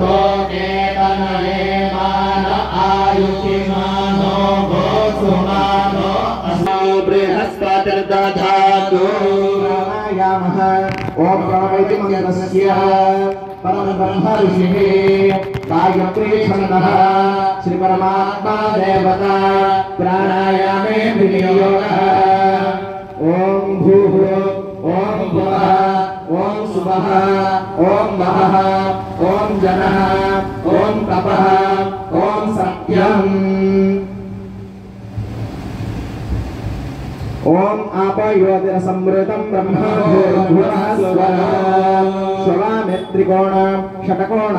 अस्तो केतनये मान आयुषिमानो भोसुमानो अस्मो बृहस्पतिर्दधातु प्राणायामः ओम प्रणवैति मंत्रस्य परम ब्रह्म ऋषिः गायत्री छन्दः श्री परमात्मा देवता प्राणायामे विनियोगः ओम भूः ओम भुवः ओम सुवः ओम वहः ओम जनः ओम तपः ओम सत्यम् ओम आपायोतिरसमृतं ब्रह्मा भूर्भुवः स्वः स्ववामित्रिकोण षटकोण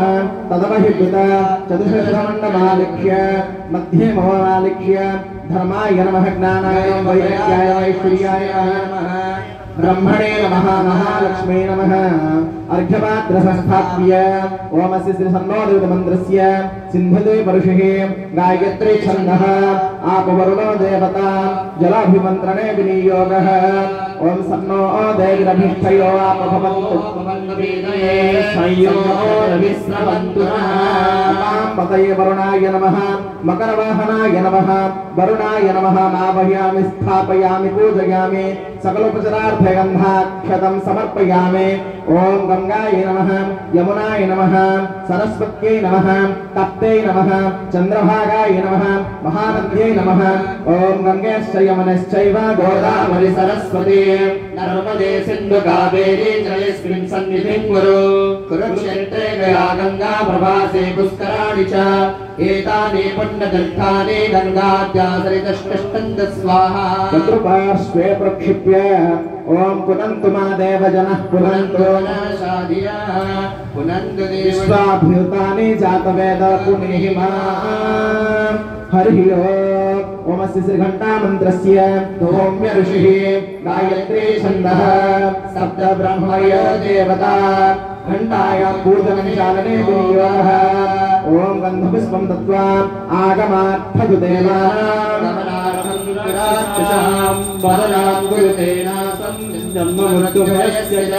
तदवहिभृत चतुष्षष्ठमण्डमालिक्ष्य मध्ये ममालिक्ष्य धर्माय नमः ज्ञानाय वैराग्याय ऐश्वर्याय नमः ब्रह्मणे नमः महालक्ष्मी नमः अर्घ्यपात्रसंस्थाप्य ओमस्य श्री सन्नोदितमन्त्रस्य सिन्धुते वर्षिः गायत्री छन्दः आपवरुणो देवता जलाभिमन्त्रणे विनियोगः ओम सन्नो देवीरभिष्ठयो आपभवन्तु संयोगविस्रवन्तु पतये वरुणाय नमः मकरवाहनाय नमः वरुणाय नमः नावह्यामि स्थापयामि पूजयामि सकलोपचारार्थगन्धाक्षतं समर्पयामि ओम गंगायै नमः यमुनाय नमः सरस्वत्यै नमः तप्त्यै नमः चंद्रभागाय नमः महानद्यै नमः ओम गंगेश्च यमुनेश्चैव गोदावरी सरस्वती नर्मदे सिन्धु कावेरी जलेस्मिन् सन्निधिं कुरु कुरुक्षेत्रे गया गंगा प्रभासे पुष्कराणि च एतानि पुण्यतीर्थानि गंगाद्यासरितष्टन्त स्वाहा चतुर्पार्श्वे प्रक्षिप्य ओम पुनन्तु मा देवजनः पुनन्तु नाशादिया पुनन्तु विश्वाभूतानि जातवेद पुनीहि मा हरिः ओम श्री घंटा मंत्रस्य सौम्य ऋषिः गायत्री छन्दः सप्त ब्रह्मय देवता घंटाया पूजनचालने विनियोगः ओम गन्धपुष्पं दत्त्वा आगमार्थतु देवानां वरदां गुरुतेनासं जन्ममृत्युभयस्य च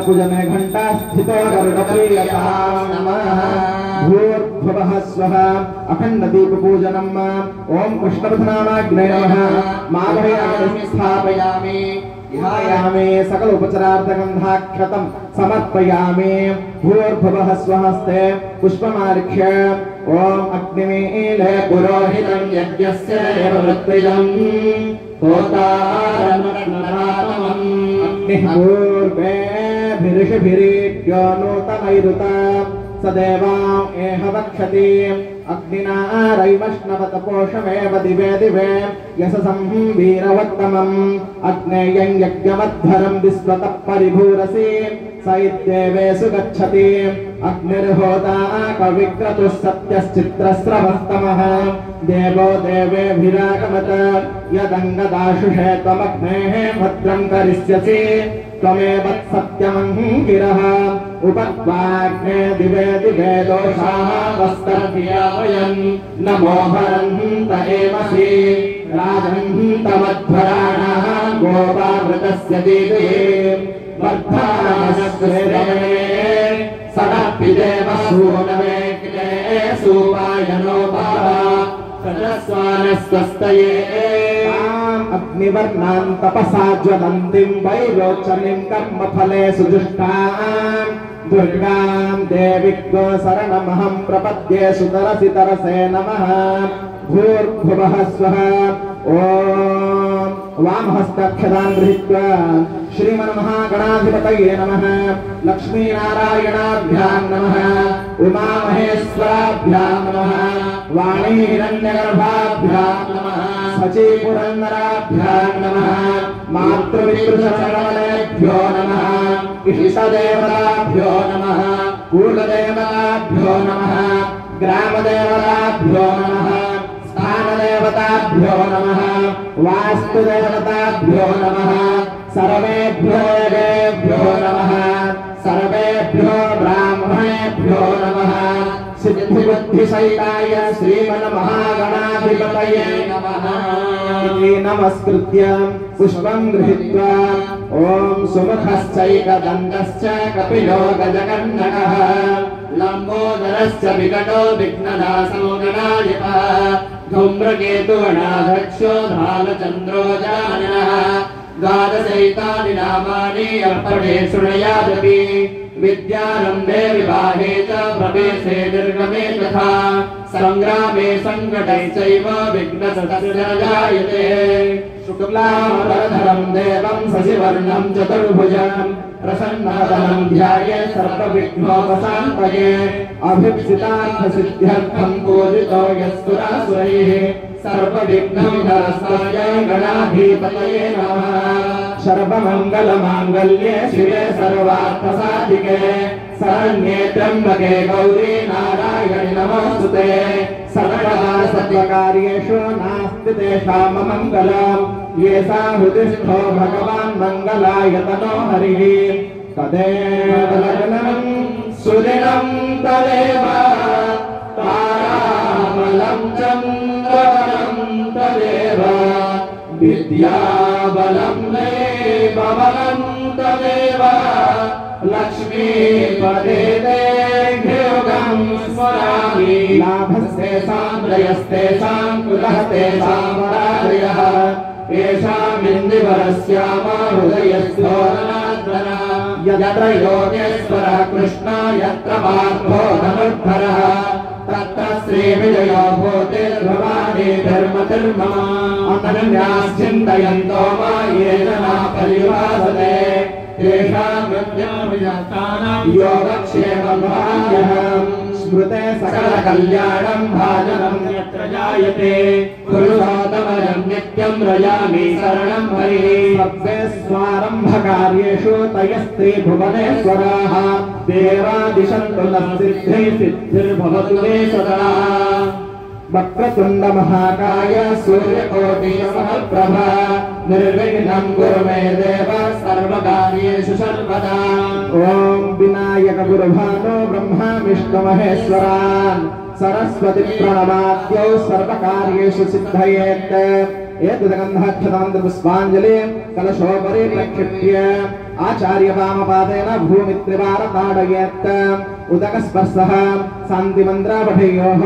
पूजने घंटा स्थितो गरुडप्रियतां नमः भूर्भुवः स्वः अखण्डदीपपूजनम् ओम कृष्णपथनामाग्ने नमः माघयामि स्थापयामि ध्यायामि सकल उपचारार्थगन्धाक्षतं समर्पयामि भूर्भुवः स्वहस्ते पुष्पमार्क्ष्य ओम अग्निमीले पुरोहितं यज्ञस्य देववृत्तिजम् होतारमग्नधातमम् अग्निः पूर्वेभिऋषिभिरीड्यो नूतनैरुता सदेवाम् एह वक्षति अग्निना रैवष्णवतपोषमेव दिवे दिवे यशसं वीरवत्तमम् अग्नेयं यज्ञमध्वरं विश्वतः परिभूरसि स इत्येवेषु गच्छति अग्निर्होता कविक्रतुः सत्यश्चित्रस्रवस्तमः देवो देवेभिरागमत यदङ्गदाशुषे त्वमग्नेः भद्रं करिष्यसि त्वमेव सत्यमङ्गिरः उपत्वाग्ने दिवे दिवे दोषाः वस्तर्भ्यावयन् नमो हरन्त एवसि राजन्तमध्वराणाः गोपावृतस्य दीदे वर्धानस्वेदमे सदापि देवसूनवेग्ने सूपायनो भावा सदस्वानस्वस्तये अग्निवर्णां तपसा ज्वलन्तीं वैरोचनीं कर्मफले सुजुष्टां दुर्गां देवीं शरणमहं प्रपद्ये सुतरसि तरसे नमः भूर्भुवः स्वः ओम वामहस्ताक्षदां गृहीत्वा श्रीमन्महागणाधिपतये नमः लक्ष्मीनारायणाभ्यां नमः उमामहेश्वराभ्यां नमः वाणी हिरण्यगर्भाभ्यां नमः सचीपुरन्दराभ्यां नमः मातृविदुषकमलेभ्यो नमः इष्टदेवताभ्यो नमः कुलदेवताभ्यो नमः ग्रामदेवताभ्यो नमः स्थानदेवताभ्यो नमः वास्तुदेवताभ्यो नमः सर्वेभ्यो देवेभ्यो नमः सर्वेभ्यो ब्राह्मणेभ्यो नमः सिद्धिबुद्धिसहिताय श्रीमन्महागणाधिपतये नमः इति नमस्कृत्य पुष्पं गृहीत्वा ओम सुमुखश्चैकदन्तश्च कपिलो गजकर्णकः लम्बो वरस्य विकटो विघ्ननाशो गणाधिपः धूम्रकेतुगणाध्यक्षो धालचन्द्रो जाननः द्वादशैतानि नामानि अर्पणे शृणुयादपि विद्यारम्भे विवाहे च प्रवेशे निर्गमे तथा संग्रामे संकटैश्चैव विघ्नस्तस्य जायते शुक्लाम्बरधरं देवं शशिवर्णं चतुर्भुजं प्रसन्नवदनं ध्यायेत् सर्वविघ्नोपशान्तये अभीप्सितार्थसिद्ध्यर्थं पूजितो यस्सुरासुरैः सर्वविघ्नविनाशाय गणाधिपतये नमः सर्वमङ्गलमाङ्गल्ये शिवे सर्वार्थसाधिके शरण्ये त्र्यम्बके गौरी नारायणि नमोऽस्तुते सर्वदा सर्वकार्येषु नास्ति तेषाम् अमङ्गलम् येषा हृदिस्थो भगवान् मङ्गलायतनो हरिः तदेव लग्नं सुदिनं तदेव ताराबलं चन्द्रबलं तदेव विद्याबलं देवबलं तदेव लक्ष्मीपदे योगं स्मरामि लाभस्तेषां त्रयस्तेषां कुलस्तेषां पराजयः येषामिन्दिवरस्याम हृदयस्थोरनाद्वरः यत्र योगेश्वरः कृष्ण यत्र पार्थो धनुर्धरः तत्र श्रीविजयो भूतिर्भवानी धर्मतिर्मम अनन्याश्चिन्तयन्तो मा ये जना परिवासते तेषां योगक्षेमं भाव्यहम् स्मृते सकलकल्याणं भाजनं यत्र जायते पुरुषोत्तमं नित्यं रजामि शरणं हरिः सर्वे स्वारम्भकार्येषु तयस्ते भुवनेश्वराः देवादिशन्तु नः सिद्धिः सिद्धिर्भवतु मे सदा वक्रतुण्ड महाकाय सूर्यकोटिसमप्रभा निर्विघ्नं कुरु मे देव सर्वकार्येषु सर्वदा ओम विनायक गुरुभानो ब्रह्मा विष्णु महेश्वरान् सरस्वती प्रणमाद्यौ सर्वकार्येषु सिद्धयेत् एतद्गन्धाक्षतमन्त्रपुष्पाञ्जलि कलशोपरि प्रक्षिप्य आचार्य वामपादेन भूमित्रिवार ताडयेत् उदकस्पर्शः शान्तिमन्त्र पठयोः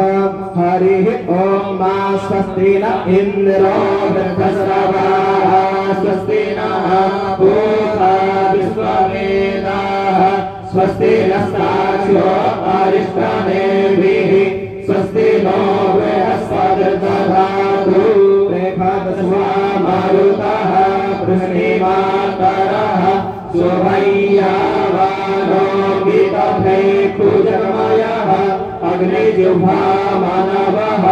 हरिः ॐ मा स्वस्ति न इन्द्रो वृद्धश्रवाः स्वस्ति नः पूषा विश्ववेदाः स्वस्ति नस्ताक्ष्यो अरिष्टनेमिः स्वस्ति नो बृहस्पतिर्दधातु रेफादस्वा मारुतः वृष्णिमातरः शोभय्यावानो गीतभे पूजकमयः अग्निजिह्वा मानवः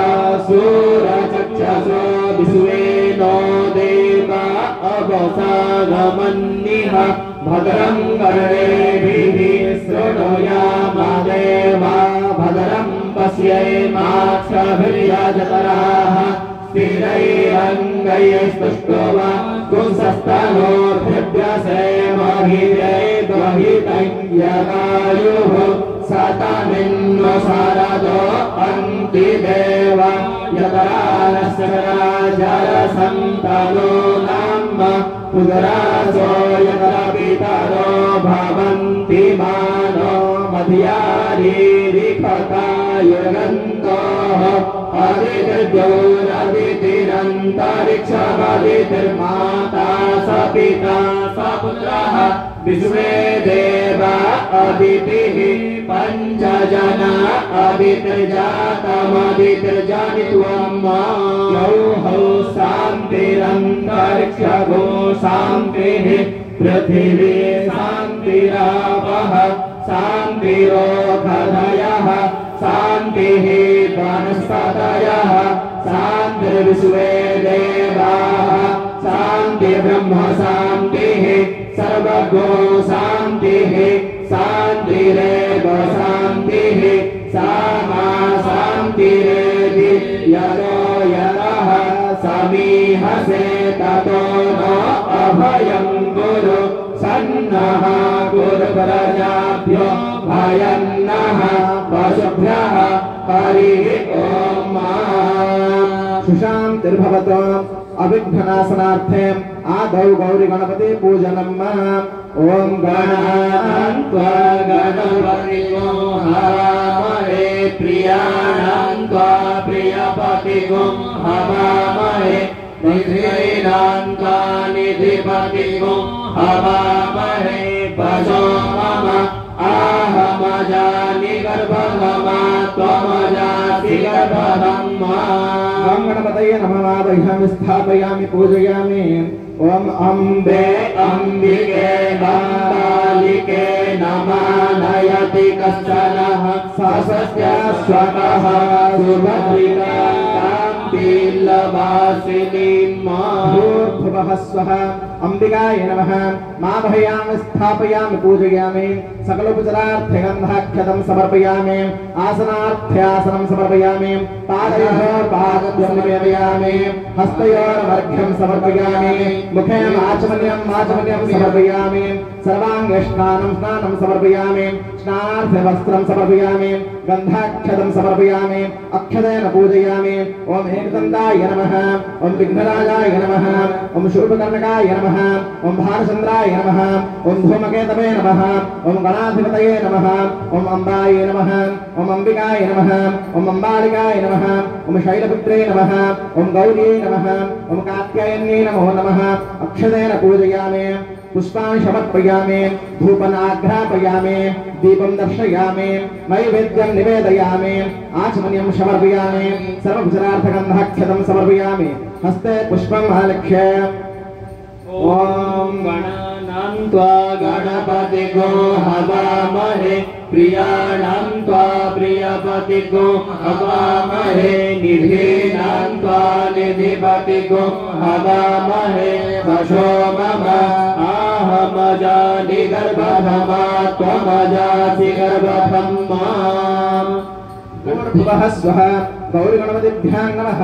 सूरचक्षसो विश्वेनो देवा अवसागमन्निः भद्रं कर्णेभिः शृणुयामदेवा भद्रं पश्येमाक्षभिर्यजतराः स्थिरैरङ्गैस्तुष्टुवा कुंसस्तनोर्भ्यसेमहिरे द्वहितयगायुः सतमिन्नो शारदो अन्ति देव यतरानस्य राजरसन्तनो नाम पुदरासो यतरपितरो भवन्ति मानो मध्यारीरिखतायुर्गन्तोः अदितिर्ज्योरदितिरन्तरिक्षमदितिर्माता स पिता स पुत्रः विश्वे देवा अदितिः पञ्चजना अदितिर्जातमदितिर्जनित्वं यौः शान्तिरन्तरिक्षगो शान्तिः पृथिवी शान्तिरापः शान्तिरोधधयः शान्तिः वनस्पतयः शान्तिर्विश्वे देवाः शान्ति ब्रह्म शान्तिः सर्वगो शान्तिः शान्तिरेव शान्तिः सामा शान्तिरेधि यतो यतः समीहसे ततो न अभयं कुरु सन्नः कुरु प्रजाभ्यो भयन्नः पशुभ्यः हरिः ॐ सुशान्तिर्भवतु अविघ्ननाशनार्थे आदौ गौरी गणपति पूजनम् ॐ गणान्त्वा गणपतिं हवामहे प्रियाणां त्वा प्रियपतिगुं हवामहे निधीनां त्वा निधिपतिगुं हवामहे पशो मम आहमजानि गर्भधमा त्वमजासि गर्भधम्मा ओम गणपतये नमः वादयामि स्थापयामि पूजयामि ओम अम्बे अम्बिके बालिके नमानयति कश्चनः सस्य स्वतः सुभद्रिकां बिल्लवासिनीं भूर्भुवः स्वः अंबिकाय नमः माभयामि स्थापयामि पूजयामि सकलोपचारार्थगन्धाक्षतं समर्पयामि आसनार्थ्यासनं समर्पयामि पादयोः पादद्वयं निवेदयामि हस्तयोर्वर्घ्यं समर्पयामि मुखे आचमनीयं समर्पयामि सर्वांगे स्नानं समर्पयामि स्नानार्थवस्त्रं समर्पयामि गन्धाक्षतं समर्पयामि अक्षतेन पूजयामि ओम एकदन्ताय नमः ओम विघ्नराजाय नमः ओम शूर्पकर्णकाय नमः ओम भारचन्द्राय नमः ओम धूमकेतवे नमः ओम गणाधिपतये नमः ओम अम्बाय नमः ओम अंबिकाय नमः ओम अम्बालिकाय नमः ओम शैलपुत्रे नमः ओम गौर्यै नमः ओम कात्यायन्यै नमो नमः अक्षतेन पूजयामि पुष्पाणि समर्पयामि धूपनाघ्रापयामि दीपं दर्शयामि नैवेद्यं निवेदयामि आचमनीयं समर्पयामि सर्वभुजनार्थगन्धाक्षतं समर्पयामि हस्ते पुष्पं आलक्ष्य ओम गणानां त्वा गणपतिगो हवामहे प्रियाणां त्वा प्रियपतिगो हवामहे निधीनां त्वा निधिपतिगो हवामहे वशो मम आहमजानि गर्भधमा त्वमजासि गर्भधम्मा भूर्भुवः स्वः गौरीगणपतिभ्यां नमः।